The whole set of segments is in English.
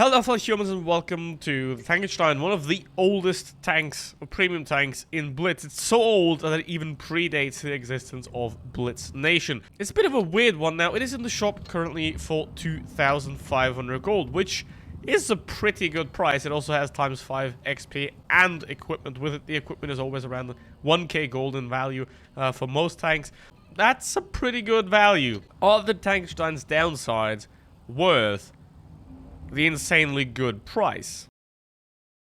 Hello fellow humans and welcome to Tankenstein, one of the oldest tanks, or premium tanks in Blitz. It's so old that it even predates the existence of Blitz Nation. It's a bit of a weird one now. It is in the shop currently for 2,500 gold, which is a pretty good price. It also has times 5 XP and equipment with it. The equipment is always around 1k gold in value for most tanks. That's a pretty good value. Are the Tankenstein's downsides worth the insanely good price?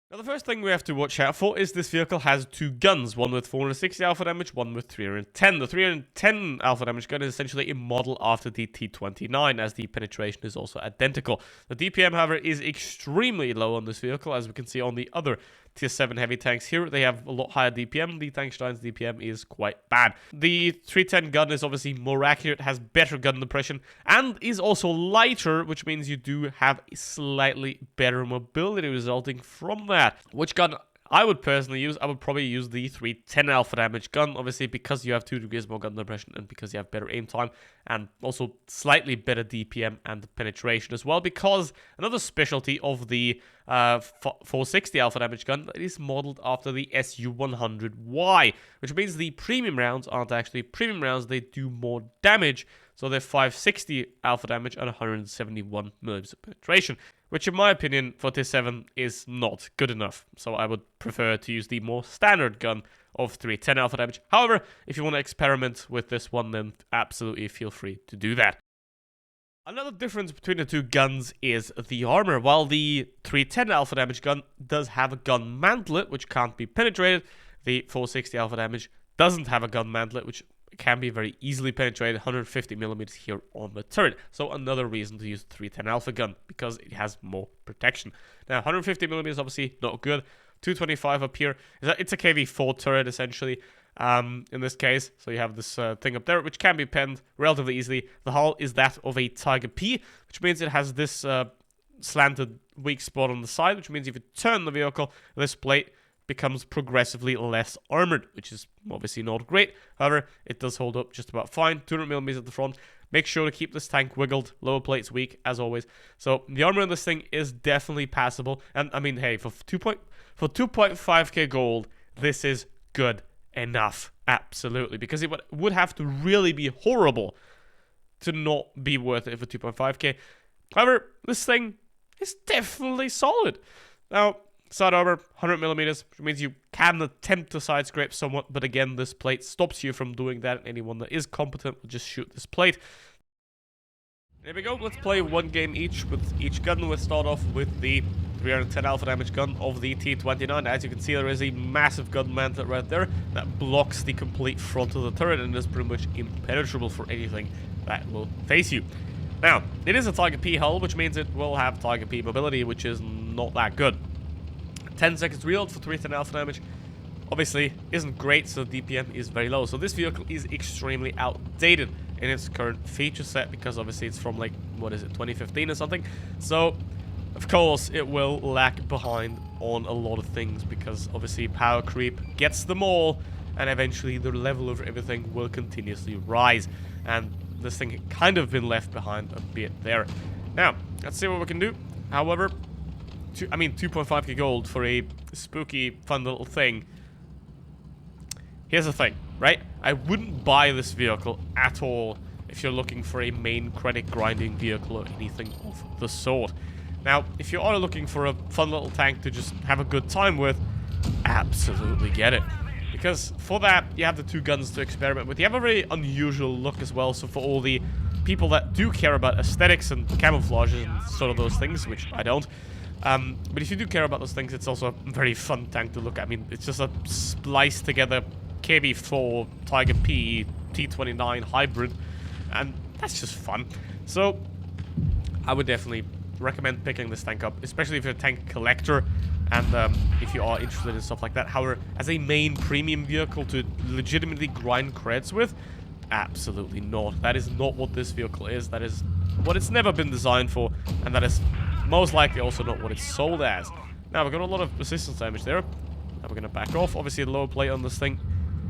Now, the first thing we have to watch out for is this vehicle has two guns, one with 460 alpha damage, one with 310. The 310 alpha damage gun is essentially a model after the T29, as the penetration is also identical. The DPM, however, is extremely low on this vehicle, as we can see on the other Tier 7 heavy tanks here. They have a lot higher DPM. The Tankenstein's DPM is quite bad. The 310 gun is obviously more accurate, has better gun depression, and is also lighter, which means you do have a slightly better mobility resulting from that. Which gun I would personally use? I would probably use the 310 alpha damage gun, obviously because you have 2 degrees more gun depression and because you have better aim time and also slightly better DPM and penetration as well, because another specialty of the 460 alpha damage gun is modeled after the SU-100Y, which means the premium rounds aren't actually premium rounds, they do more damage, so they're 560 alpha damage and 171 millimeters of penetration, which in my opinion for Tier 7 is not good enough. So I would prefer to use the more standard gun of 310 alpha damage. However, if you want to experiment with this one, then absolutely feel free to do that. Another difference between the two guns is the armor. While the 310 alpha damage gun does have a gun mantlet, which can't be penetrated, the 460 alpha damage doesn't have a gun mantlet, which can be very easily penetrated, 150 millimeters here on the turret. So another reason to use the 310 alpha gun, because it has more protection. Now 150 millimeters obviously not good. 225 up here. It's a KV4 turret essentially in this case. So you have this thing up there which can be penned relatively easily. The hull is that of a Tiger P, which means it has this slanted weak spot on the side, which means if you turn the vehicle, this plate becomes progressively less armored, which is obviously not great. However, it does hold up just about fine. 200 millimeters at the front. Make sure to keep this tank wiggled. Lower plate's weak, as always. So the armor in this thing is definitely passable. And I mean, hey, for 2.5k gold, this is good enough. Absolutely. Because it would have to really be horrible to not be worth it for 2.5k. However, this thing is definitely solid. Now, side armor, 100 millimeters, which means you can attempt to side scrape somewhat, but again, this plate stops you from doing that. Anyone that is competent will just shoot this plate. There we go. Let's play one game each with each gun. We'll start off with the 310 alpha damage gun of the T29. As you can see, there is a massive gun mantlet right there that blocks the complete front of the turret and is pretty much impenetrable for anything that will face you. Now, it is a Tiger P hull, which means it will have Tiger P mobility, which is not that good. 10 seconds reload for 310 alpha damage obviously isn't great, so DPM is very low. So this vehicle is extremely outdated in its current feature set because obviously it's from like, what is it, 2015 or something. So of course it will lag behind on a lot of things because obviously power creep gets them all and eventually the level of everything will continuously rise, and this thing kind of been left behind a bit there. Now let's see what we can do. However, 2.5k gold for a spooky, fun little thing. Here's the thing, right? I wouldn't buy this vehicle at all if you're looking for a main credit grinding vehicle or anything of the sort. Now, if you are looking for a fun little tank to just have a good time with, absolutely get it. Because for that, you have the two guns to experiment with. You have a very unusual look as well, so for all the people that do care about aesthetics and camouflages and sort of those things, which I don't, but if you do care about those things, it's also a very fun tank to look at. I mean, it's just a spliced together KB4 Tiger P T29 hybrid, and that's just fun. So I would definitely recommend picking this tank up, especially if you're a tank collector and if you are interested in stuff like that. However, as a main premium vehicle to legitimately grind creds with, absolutely not. That is not what this vehicle is. That is what it's never been designed for, and that is most likely also not what it's sold as. Now, we've got a lot of resistance damage there. Now we're going to back off. Obviously, the lower plate on this thing,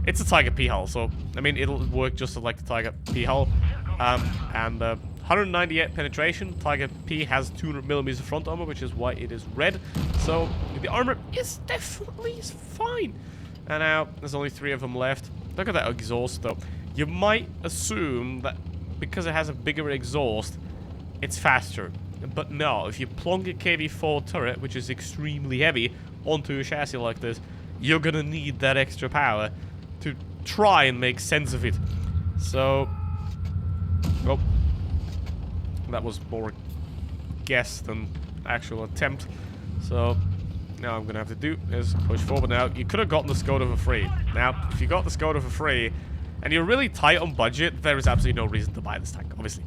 it's a Tiger P hull, so, I mean, it'll work just like the Tiger P hull. And 198 penetration. Tiger P has 200mm front armor, which is why it is red. So the armor is definitely fine. And now there's only 3 of them left. Look at that exhaust, though. You might assume that because it has a bigger exhaust, it's faster. But no, if you plonk a KV-4 turret, which is extremely heavy, onto a chassis like this, you're gonna need that extra power to try and make sense of it. So, well, that was more guess than actual attempt. So now I'm gonna have to do is push forward. Now you could have gotten the Skoda for free. Now if you got the Skoda for free and you're really tight on budget, there is absolutely no reason to buy this tank, obviously.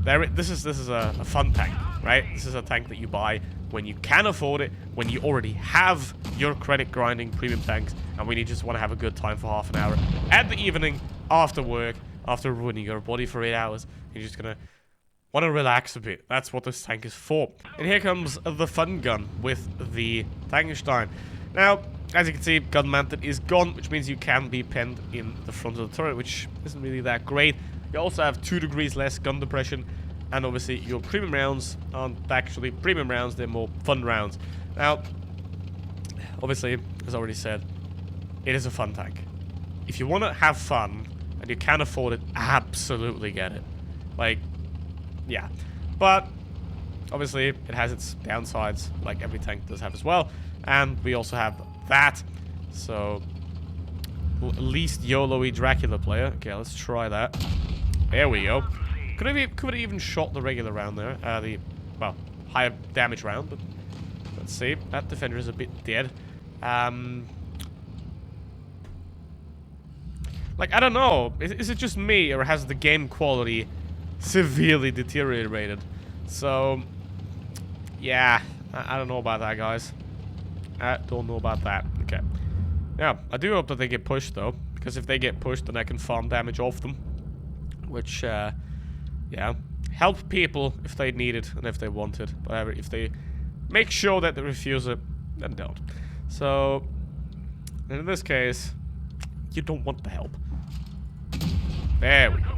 This is a fun tank, right? This is a tank that you buy when you can afford it, when you already have your credit grinding premium tanks, and when you just want to have a good time for half an hour at the evening after work, after ruining your body for 8 hours. You're just gonna want to relax a bit. That's what this tank is for. And here comes the fun gun with the Tankenstein. Now, as you can see, gun mounted is gone, which means you can be penned in the front of the turret, which isn't really that great. You also have 2 degrees less gun depression, and obviously your premium rounds aren't actually premium rounds, they're more fun rounds. Now, obviously, as I already said, it is a fun tank. If you want to have fun, and you can afford it, absolutely get it. Like, yeah. But, obviously, it has its downsides, like every tank does have as well. And we also have that. So, least YOLO-y Dracula player. Okay, let's try that. There we go. Could have even shot the regular round there. Well, higher damage round, but let's see. That defender is a bit dead. Like, I don't know. Is it just me, or has the game quality severely deteriorated? So, yeah. I don't know about that, guys. I don't know about that. Okay. Yeah, I do hope that they get pushed, though. Because if they get pushed, then I can farm damage off them. Which, yeah, help people if they need it and if they want it. Whatever, if they make sure that they refuse it, then don't. So, in this case, you don't want the help. There we go.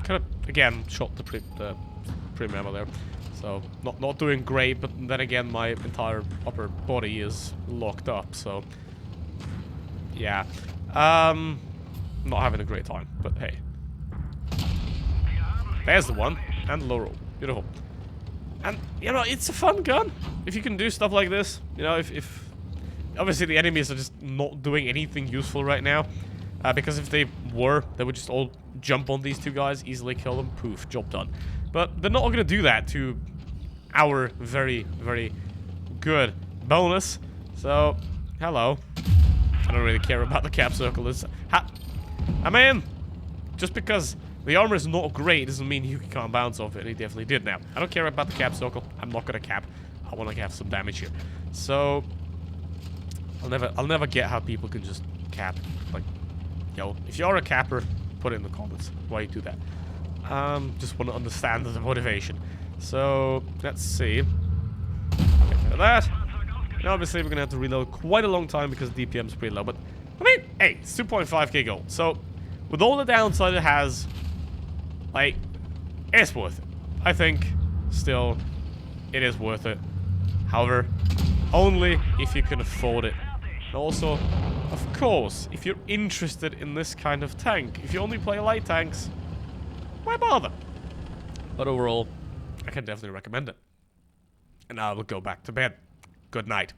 Kind of, again, shot the premium ammo there. So, not doing great, but then again, my entire upper body is locked up, so... Yeah. Not having a great time, but hey. There's the one. And low roll. Beautiful. And, you know, it's a fun gun. If you can do stuff like this. You know, if obviously the enemies are just not doing anything useful right now. Because if they were, they would just all jump on these 2 guys, easily kill them, poof, job done. But they're not going to do that to our very, very good bonus. So, hello. I don't really care about the cap circle. I mean, just because the armor is not great doesn't mean you can't bounce off it, and he definitely did now. I don't care about the cap circle. I'm not gonna cap. I want to have some damage here. So, I'll never get how people can just cap. Like, yo, if you're a capper, put it in the comments why you do that. Just want to understand the motivation. So, let's see. Get rid of that. And obviously, we're gonna have to reload quite a long time because DPM is pretty low. But, I mean, hey, it's 2.5k gold. So, with all the downside it has, like, it's worth it. I think, still, it is worth it. However, only if you can afford it. And also, of course, if you're interested in this kind of tank. If you only play light tanks, why bother? But overall, I can definitely recommend it. And I will go back to bed. Good night.